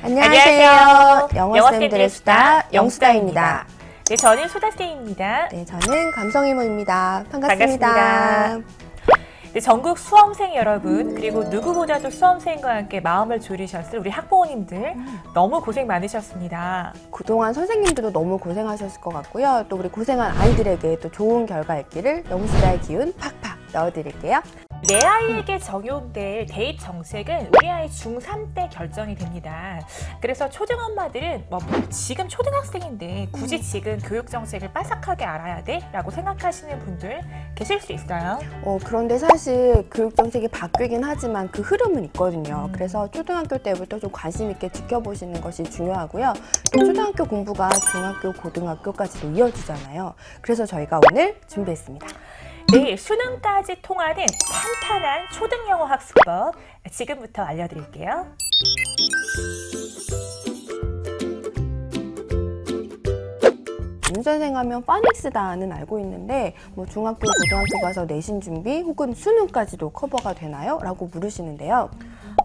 안녕하세요. 영어쌤들의 수다 영수다입니다. 네, 저는 수다쌤입니다. 네, 저는 감성이모입니다. 반갑습니다. 네, 전국 수험생 여러분, 그리고 누구보다도 수험생과 함께 마음을 졸이셨을 우리 학부모님들 너무 고생 많으셨습니다. 그동안 선생님들도 너무 고생하셨을 것 같고요. 또 우리 고생한 아이들에게 또 좋은 결과 있기를 영수다의 기운 팍팍 넣어드릴게요. 내 아이에게 적용될 대입 정책은 우리 아이 중3 때 결정이 됩니다. 그래서 초등엄마들은 지금 초등학생인데 굳이 지금 교육 정책을 빠삭하게 알아야 돼? 라고 생각하시는 분들 계실 수 있어요. 그런데 사실 교육 정책이 바뀌긴 하지만 그 흐름은 있거든요. 그래서 초등학교 때부터 좀 관심 있게 지켜보시는 것이 중요하고요. 또 초등학교 공부가 중학교, 고등학교까지도 이어지잖아요. 그래서 저희가 오늘 준비했습니다. 내일 수능까지 통하는 탄탄한 초등영어 학습법 지금부터 알려드릴게요. 윤선생 하면 파닉스다는 알고 있는데 중학교, 고등학교 가서 내신 준비 혹은 수능까지도 커버가 되나요? 라고 물으시는데요.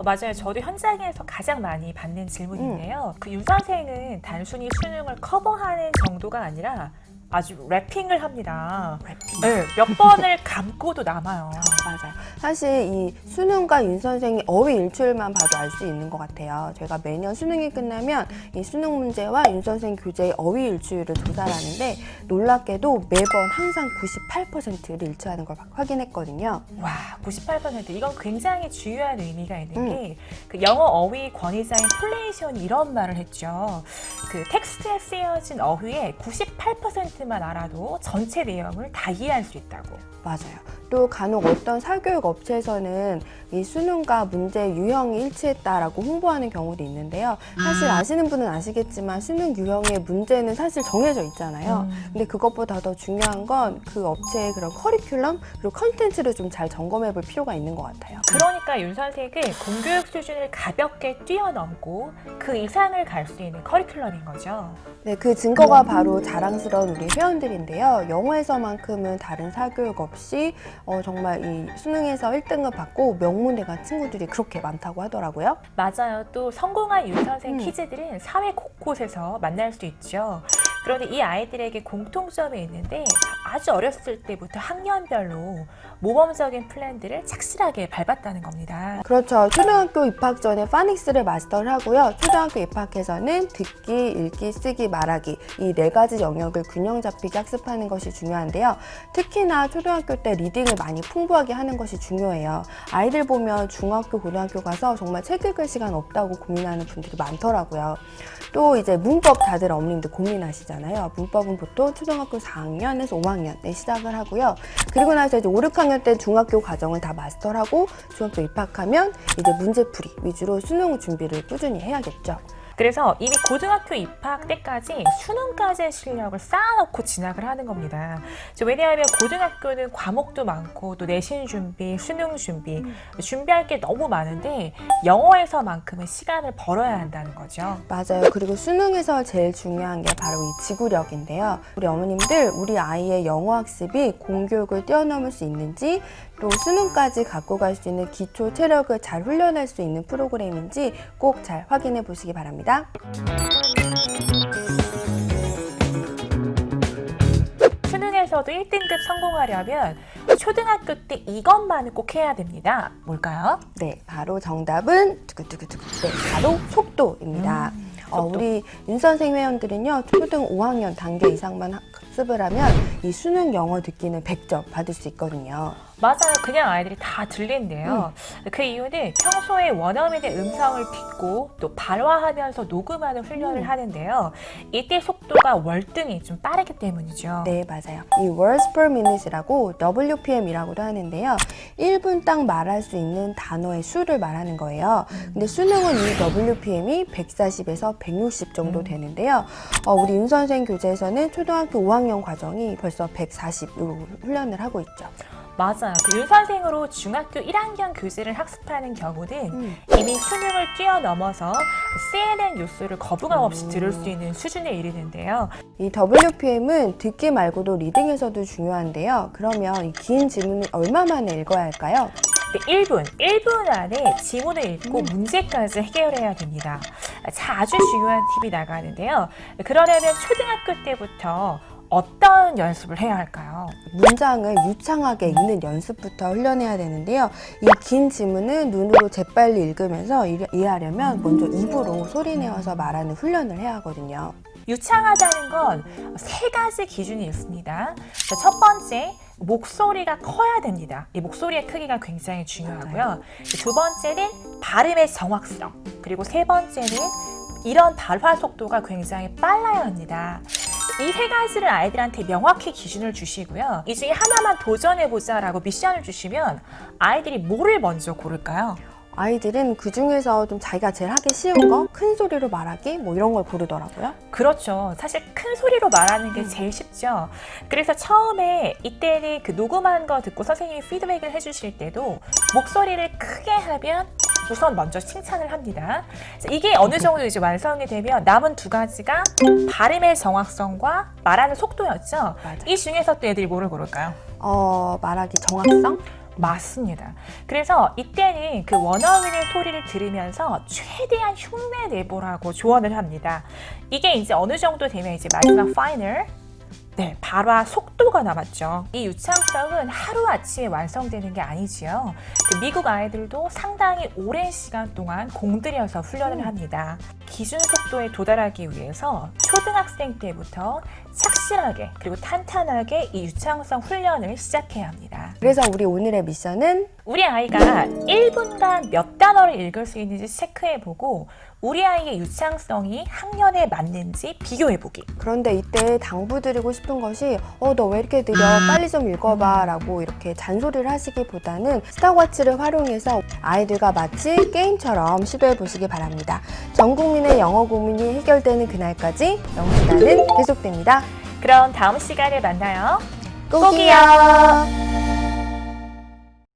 맞아요. 저도 현장에서 가장 많이 받는 질문인데요. 그 윤선생은 단순히 수능을 커버하는 정도가 아니라 아주 랩핑을 합니다. 네, 몇 번을 감고도 남아요. 맞아요. 사실 이 수능과 윤선생이 어휘 일출만 봐도 알 수 있는 것 같아요. 제가 매년 수능이 끝나면 이 수능 문제와 윤선생 교재의 어휘 일출을 조사를 하는데 놀랍게도 매번 항상 98%를 일치하는 걸 확인했거든요. 와, 98%. 이건 굉장히 중요한 의미가 있는 게 그 영어 어휘 권위자인 플레이션이 이런 말을 했죠. 그 텍스트에 쓰여진 어휘의 98%만 알아도 전체 내용을 다 이해할 수 있다고. 맞아요. 또 간혹 어떤 사교육 업체에서는 이 수능과 문제 유형이 일치했다라고 홍보하는 경우도 있는데요. 사실 아시는 분은 아시겠지만 수능 유형의 문제는 사실 정해져 있잖아요. 근데 그것보다 더 중요한 건 그 업체의 그런 커리큘럼 그리고 컨텐츠를 좀 잘 점검해 볼 필요가 있는 것 같아요. 그러니까 윤 선생은 공교육 수준을 가볍게 뛰어넘고 그 이상을 갈 수 있는 커리큘럼인 거죠. 네, 그 증거가 바로 자랑스러운 우리 회원들인데요. 영어에서만큼은 다른 사교육 없이 정말 이 수능에서 1등을 받고 명문대 간 친구들이 그렇게 많다고 하더라고요. 맞아요. 또 성공한 윤 선생 키즈들은 사회 곳곳에서 만날 수 있죠. 그런데 이 아이들에게 공통점이 있는데 아주 어렸을 때부터 학년별로 모범적인 플랜들을 착실하게 밟았다는 겁니다. 그렇죠. 초등학교 입학 전에 파닉스를 마스터를 하고요. 초등학교 입학해서는 듣기, 읽기, 쓰기, 말하기 이 4가지 영역을 균형 잡히게 학습하는 것이 중요한데요. 특히나 초등학교 때 리딩을 많이 풍부하게 하는 것이 중요해요. 아이들 보면 중학교, 고등학교 가서 정말 책 읽을 시간 없다고 고민하는 분들이 많더라고요. 또 이제 문법 다들 어머님들 고민하시잖아요. 문법은 보통 초등학교 4학년에서 5학년에 시작을 하고요. 그리고 나서 이제 5, 6학년 때 중학교 과정을 다 마스터를 하고 중학교 입학하면 이제 문제풀이 위주로 수능 준비를 꾸준히 해야겠죠. 그래서 이미 고등학교 입학 때까지 수능까지의 실력을 쌓아놓고 진학을 하는 겁니다. 왜냐하면 고등학교는 과목도 많고 또 내신 준비, 수능 준비, 준비할 게 너무 많은데 영어에서만큼은 시간을 벌어야 한다는 거죠. 맞아요. 그리고 수능에서 제일 중요한 게 바로 이 지구력인데요. 우리 어머님들, 우리 아이의 영어 학습이 공교육을 뛰어넘을 수 있는지 또 수능까지 갖고 갈 수 있는 기초 체력을 잘 훈련할 수 있는 프로그램인지 꼭 잘 확인해 보시기 바랍니다. 수능에서도 1등급 성공하려면 초등학교 때 이것만은 꼭 해야 됩니다. 뭘까요? 네, 바로 정답은 두구두구두구. 네, 바로 속도입니다. 우리 윤선생 회원들은요, 초등 5학년 단계 이상만 학습을 하면 이 수능 영어 듣기는 100점 받을 수 있거든요. 맞아요. 그냥 아이들이 다 들린대요. 그 이유는 평소에 원어민의 음성을 듣고 또 발화하면서 녹음하는 훈련을 하는데요. 이때 속도가 월등히 좀 빠르기 때문이죠. 네, 맞아요. 이 words per minute이라고 WPM이라고도 하는데요. 1분 딱 말할 수 있는 단어의 수를 말하는 거예요. 근데 수능은 이 WPM이 140에서 160 정도 되는데요. 우리 윤 선생 교재에서는 초등학교 5학년 과정이 벌써 140으로 훈련을 하고 있죠. 맞아요. 그 윤 선생으로 중학교 1학년 교재를 학습하는 경우는 이미 수능을 뛰어넘어서 CNN 뉴스를 거부감 없이 들을 수 있는 수준에 이르는데요. 이 WPM은 듣기 말고도 리딩에서도 중요한데요. 그러면 이 긴 지문을 얼마 만에 읽어야 할까요? 1분 안에 지문을 읽고 문제까지 해결해야 됩니다. 자, 아주 중요한 팁이 나가는데요. 그러려면 초등학교 때부터 어떤 연습을 해야 할까요? 문장을 유창하게 읽는 연습부터 훈련해야 되는데요. 이 긴 지문은 눈으로 재빨리 읽으면서 이해하려면 먼저 입으로 소리내어서 말하는 훈련을 해야 하거든요. 유창하다는 건 세 가지 기준이 있습니다. 첫 번째, 목소리가 커야 됩니다. 이 목소리의 크기가 굉장히 중요하고요. 두 번째는 발음의 정확성, 그리고 세 번째는 이런 발화 속도가 굉장히 빨라야 합니다. 이 세 가지를 아이들한테 명확히 기준을 주시고요. 이 중에 하나만 도전해보자라고 미션을 주시면 아이들이 뭐를 먼저 고를까요? 아이들은 그 중에서 좀 자기가 제일 하기 쉬운 거, 큰 소리로 말하기 뭐 이런 걸 고르더라고요. 그렇죠. 사실 큰 소리로 말하는 게 제일 쉽죠. 그래서 처음에 이때는 그 녹음한 거 듣고 선생님이 피드백을 해주실 때도 목소리를 크게 하면 우선 먼저 칭찬을 합니다. 이게 어느 정도 이제 완성이 되면 남은 두 가지가 발음의 정확성과 말하는 속도였죠. 맞아요. 이 중에서 또 애들이 뭐를 고를까요? 말하기 정확성? 맞습니다. 그래서 이때는 그 원어민의 소리를 들으면서 최대한 흉내 내보라고 조언을 합니다. 이게 이제 어느 정도 되면 이제 마지막 파이널, 발화 속도가 남았죠. 이 유창성은 하루아침에 완성되는 게 아니지요. 그 미국 아이들도 상당히 오랜 시간 동안 공들여서 훈련을 합니다. 기준 속도에 도달하기 위해서 초등학생 때부터 착실하게 그리고 탄탄하게 이 유창성 훈련을 시작해야 합니다. 그래서 우리 오늘의 미션은 우리 아이가 1분간 몇 단어를 읽을 수 있는지 체크해보고 우리 아이의 유창성이 학년에 맞는지 비교해보기. 그런데 이때 당부드리고 싶은 것이 너 왜 이렇게 느려? 빨리 좀 읽어봐 라고 이렇게 잔소리를 하시기보다는 스탑워치를 활용해서 아이들과 마치 게임처럼 시도해 보시기 바랍니다. 전 국민의 영어 고민이 해결되는 그날까지 영시간은 계속됩니다. 그럼 다음 시간에 만나요. 꼭이요.